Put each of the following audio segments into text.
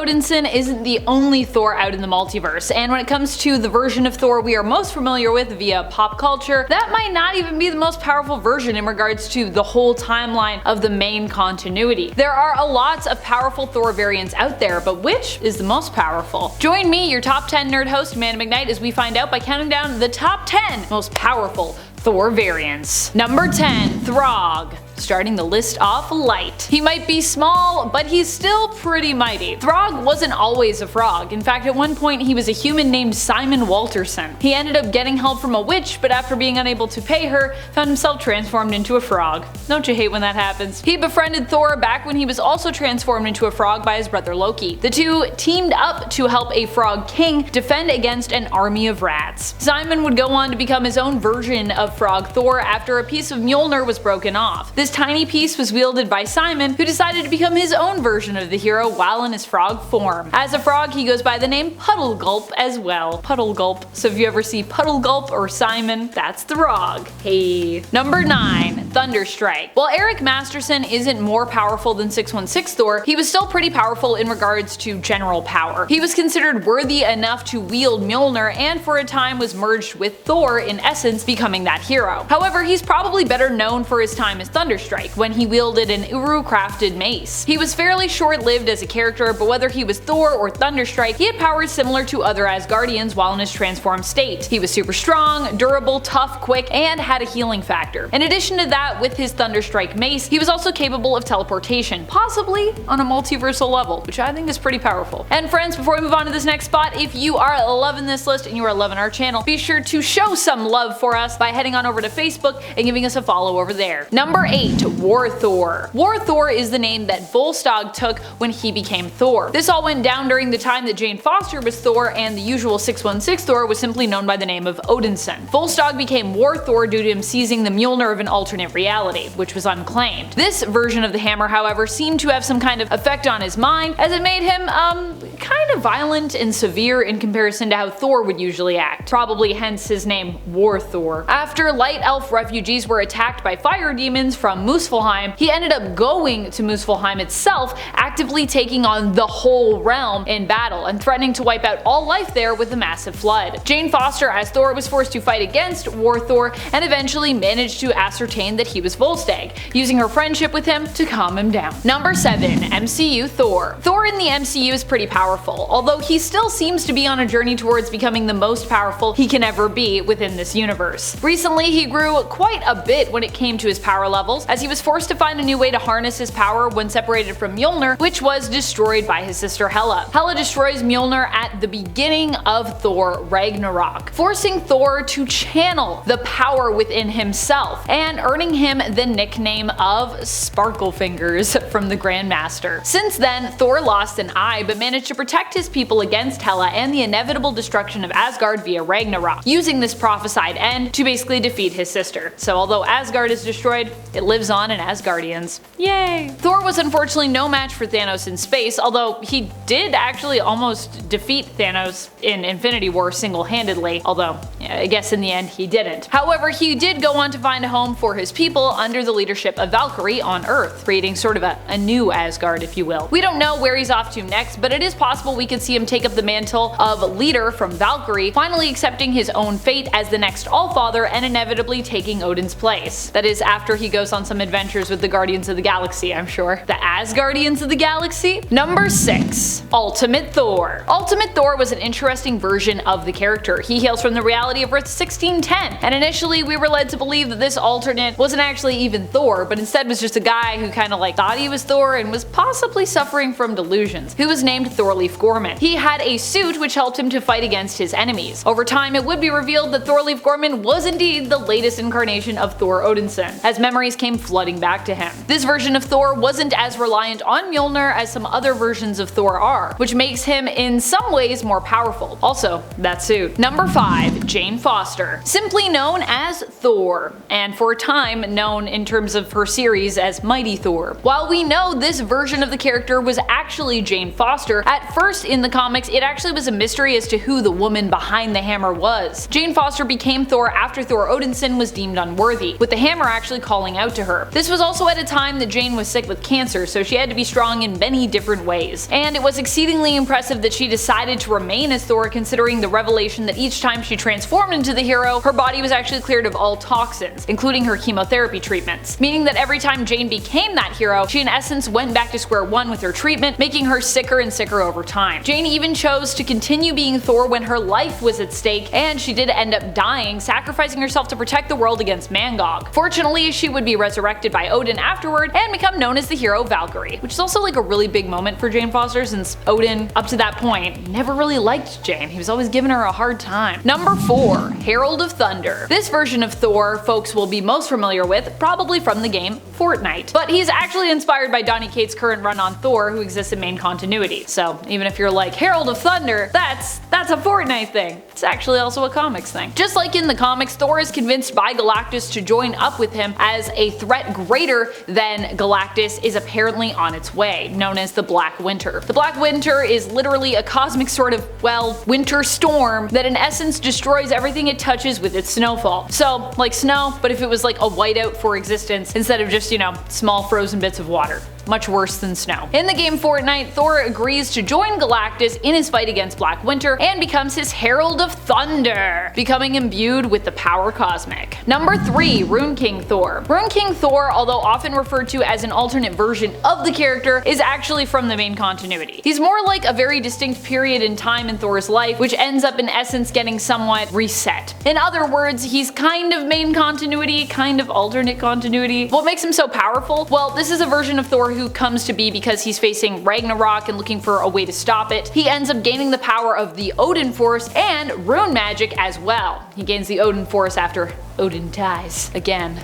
Odinson isn't the only Thor out in the multiverse, and when it comes to the version of Thor we are most familiar with via pop culture, that might not even be the most powerful version in regards to the whole timeline of the main continuity. There are a lot of powerful Thor variants out there, but which is the most powerful? Join me, your top 10 nerd host Amanda McKnight, as we find out by counting down the top 10 most powerful Thor variants. Number 10. Throg. Starting the list off light. He might be small, but he's still pretty mighty. Throg wasn't always a frog. In fact, at one point he was a human named Simon Walterson. He ended up getting help from a witch, but after being unable to pay her, found himself transformed into a frog. Don't you hate when that happens? He befriended Thor back when he was also transformed into a frog by his brother Loki. The two teamed up to help a frog king defend against an army of rats. Simon would go on to become his own version of Frog Thor after a piece of Mjolnir was broken off. This tiny piece was wielded by Simon, who decided to become his own version of the hero while in his frog form. As a frog, he goes by the name Puddle Gulp as well. Puddle Gulp. So if you ever see Puddle Gulp or Simon, that's Throg. Hey. Number 9. Thunderstrike. While Eric Masterson isn't more powerful than 616 Thor, he was still pretty powerful in regards to general power. He was considered worthy enough to wield Mjolnir and for a time was merged with Thor, in essence becoming that hero. However, he's probably better known for his time as Thunderstrike, when he wielded an Uru-crafted mace. He was fairly short-lived as a character, but whether he was Thor or Thunderstrike, he had powers similar to other Asgardians while in his transformed state. He was super strong, durable, tough, quick, and had a healing factor. In addition to that, with his Thunderstrike mace, he was also capable of teleportation, possibly on a multiversal level, which I think is pretty powerful. And friends, before we move on to this next spot, if you are loving this list and you are loving our channel, be sure to show some love for us by heading on over to Facebook and giving us a follow over there. Number 8. War Thor. War Thor is the name that Volstagg took when he became Thor. This all went down during the time that Jane Foster was Thor and the usual 616 Thor was simply known by the name of Odinson. Volstagg became War Thor due to him seizing the Mjolnir of an alternate reality, which was unclaimed. This version of the hammer, however, seemed to have some kind of effect on his mind, as it made him, kind of violent and severe in comparison to how Thor would usually act. Probably hence his name, War Thor. After Light Elf refugees were attacked by fire demons from Muspelheim, he ended up going to Muspelheim itself, actively taking on the whole realm in battle and threatening to wipe out all life there with a massive flood. Jane Foster as Thor was forced to fight against War Thor and eventually managed to ascertain that he was Volstagg, using her friendship with him to calm him down. Number 7. MCU Thor. Thor in the MCU is pretty powerful, although he still seems to be on a journey towards becoming the most powerful he can ever be within this universe. Recently, he grew quite a bit when it came to his power levels, as he was forced to find a new way to harness his power when separated from Mjolnir, which was destroyed by his sister Hela. Hela destroys Mjolnir at the beginning of Thor Ragnarok, forcing Thor to channel the power within himself, and earning him the nickname of Sparkle Fingers from the Grandmaster. Since then, Thor lost an eye, but managed to protect his people against Hela and the inevitable destruction of Asgard via Ragnarok, using this prophesied end to basically defeat his sister. So although Asgard is destroyed, it lives on in Asgardians. Yay! Thor was unfortunately no match for Thanos in space, although he did actually almost defeat Thanos in Infinity War single-handedly, although yeah, I guess in the end he didn't. However, he did go on to find a home for his people under the leadership of Valkyrie on Earth, creating sort of a new Asgard, if you will. We don't know where he's off to next, but it is possible we could see him take up the mantle of leader from Valkyrie, finally accepting his own fate as the next Allfather and inevitably taking Odin's place. That is after he goes on some adventures with the Guardians of the Galaxy, I'm sure. The Asgardians of the Galaxy? Number 6. Ultimate Thor. Ultimate Thor was an interesting version of the character. He hails from the reality of Earth 1610, and initially we were led to believe that this alternate wasn't actually even Thor, but instead was just a guy who kinda like thought he was Thor and was possibly suffering from delusions, who was named Thorleif Gorman. He had a suit which helped him to fight against his enemies. Over time, it would be revealed that Thorleif Gorman was indeed the latest incarnation of Thor Odinson, as memories came flooding back to him. This version of Thor wasn't as reliant on Mjolnir as some other versions of Thor are, which makes him in some ways more powerful. Also, that suit. Number 5. Jane Jane Foster, simply known as Thor, and for a time known in terms of her series as Mighty Thor. While we know this version of the character was actually Jane Foster, at first in the comics it actually was a mystery as to who the woman behind the hammer was. Jane Foster became Thor after Thor Odinson was deemed unworthy, with the hammer actually calling out to her. This was also at a time that Jane was sick with cancer, so she had to be strong in many different ways. And it was exceedingly impressive that she decided to remain as Thor, considering the revelation that each time she transformed into the hero, her body was actually cleared of all toxins, including her chemotherapy treatments. Meaning that every time Jane became that hero, she in essence went back to square one with her treatment, making her sicker and sicker over time. Jane even chose to continue being Thor when her life was at stake, and she did end up dying, sacrificing herself to protect the world against Mangog. Fortunately, she would be resurrected by Odin afterward and become known as the hero Valkyrie, which is also like a really big moment for Jane Foster, since Odin, up to that point, never really liked Jane. He was always giving her a hard time. Number 4. Herald of Thunder. This version of Thor folks will be most familiar with, probably from the game Fortnite. But he's actually inspired by Donny Cates' current run on Thor, who exists in main continuity. So even if you're like, Herald of Thunder, that's a Fortnite thing. It's actually also a comics thing. Just like in the comics, Thor is convinced by Galactus to join up with him, as a threat greater than Galactus is apparently on its way, known as the Black Winter. The Black Winter is literally a cosmic sort of, well, winter storm that in essence destroys everything it touches with its snowfall. So, like snow, but if it was like a whiteout for existence instead of just, small frozen bits of water. Much worse than snow. In the game Fortnite, Thor agrees to join Galactus in his fight against Black Winter and becomes his Herald of Thunder, becoming imbued with the power cosmic. Number 3. Rune King Thor. Rune King Thor, although often referred to as an alternate version of the character, is actually from the main continuity. He's more like a very distinct period in time in Thor's life, which ends up in essence getting somewhat reset. In other words, he's kind of main continuity, kind of alternate continuity. What makes him so powerful? Well, this is a version of Thor who comes to be because he's facing Ragnarok and looking for a way to stop it. He ends up gaining the power of the Odin Force and rune magic as well. He gains the Odin Force after Odin dies. Again,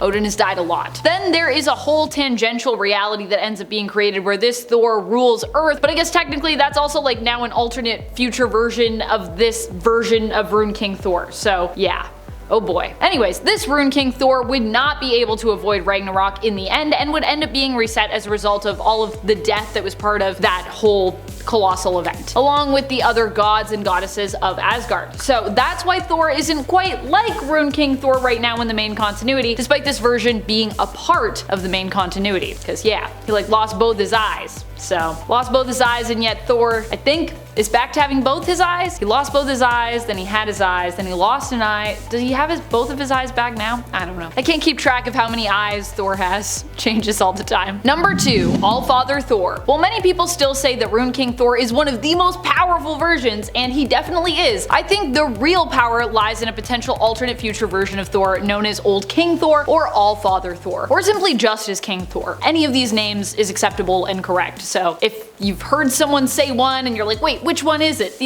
Odin has died a lot. Then there is a whole tangential reality that ends up being created where this Thor rules Earth, but I guess technically that's also like now an alternate future version of this version of Rune King Thor. So yeah. Oh boy. Anyways, this Rune King Thor would not be able to avoid Ragnarok in the end and would end up being reset as a result of all of the death that was part of that whole colossal event, along with the other gods and goddesses of Asgard. So that's why Thor isn't quite like Rune King Thor right now in the main continuity, despite this version being a part of the main continuity. Because yeah, he like lost both his eyes. So, lost both his eyes, and yet Thor, I think, is back to having both his eyes. He lost both his eyes, then he had his eyes, then he lost an eye. Does he have both of his eyes back now? I don't know. I can't keep track of how many eyes Thor has. Changes all the time. Number 2. All-Father Thor. While many people still say that Rune King Thor is one of the most powerful versions, and he definitely is, I think the real power lies in a potential alternate future version of Thor known as Old King Thor or All-Father Thor, or simply just as King Thor. Any of these names is acceptable and correct. So if you've heard someone say one and you're like, wait, which one is it?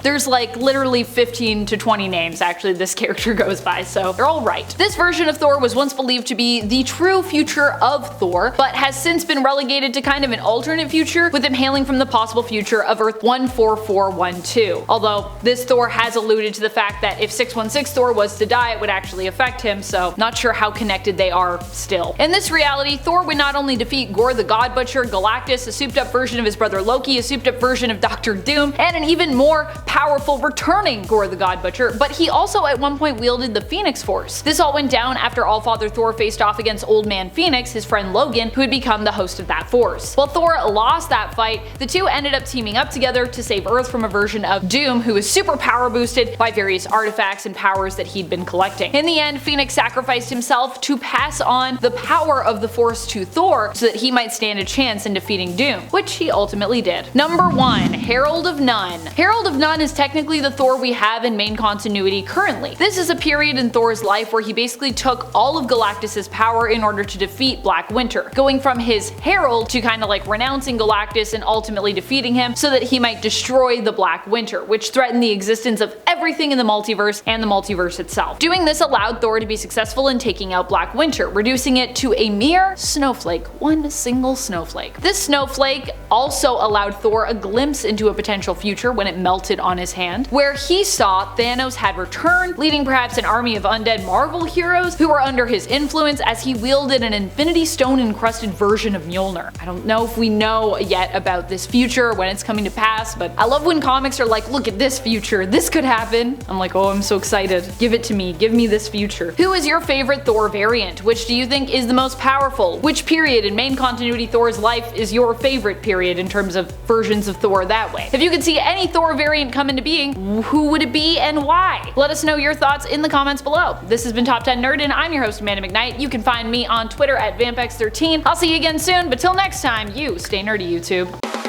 There's like literally 15 to 20 names actually this character goes by, so they're all right. This version of Thor was once believed to be the true future of Thor, but has since been relegated to kind of an alternate future, with him hailing from the possible future of Earth 14412. Although this Thor has alluded to the fact that if 616 Thor was to die, it would actually affect him, so not sure how connected they are still. In this reality, Thor would not only defeat Gorr the God Butcher, Galactus, a souped up version of his brother Loki, a souped up version of Doctor Doom, and an even more powerful returning Gorr the God Butcher, but he also at one point wielded the Phoenix Force. This all went down after All-Father Thor faced off against Old Man Phoenix, his friend Logan, who had become the host of that force. While Thor lost that fight, the two ended up teaming up together to save Earth from a version of Doom who was super power boosted by various artifacts and powers that he'd been collecting. In the end, Phoenix sacrificed himself to pass on the power of the Force to Thor so that he might stand a chance in defeating Doom, which he ultimately did. Number 1. Herald of None. Herald of None is technically the Thor we have in main continuity currently. This is a period in Thor's life where he basically took all of Galactus' power in order to defeat Black Winter, going from his herald to kind of like renouncing Galactus and ultimately defeating him so that he might destroy the Black Winter, which threatened the existence of everything in the multiverse and the multiverse itself. Doing this allowed Thor to be successful in taking out Black Winter, reducing it to a mere snowflake, one single snowflake. This snowflake also allowed Thor a glimpse into a potential future when it melted on his hand, where he saw Thanos had returned, leading perhaps an army of undead Marvel heroes who were under his influence as he wielded an Infinity Stone encrusted version of Mjolnir. I don't know if we know yet about this future, when it's coming to pass, but I love when comics are like, look at this future, this could happen. I'm like, oh, I'm so excited. Give it to me, give me this future. Who is your favorite Thor variant? Which do you think is the most powerful? Which period in main continuity Thor's life is your favorite period in terms of versions of Thor that way? If you could see any Thor variant come into being, who would it be and why? Let us know your thoughts in the comments below. This has been Top 10 Nerd, and I'm your host Amanda McKnight. You can find me on Twitter at Vampex13. I'll see you again soon, but till next time, you stay nerdy, YouTube.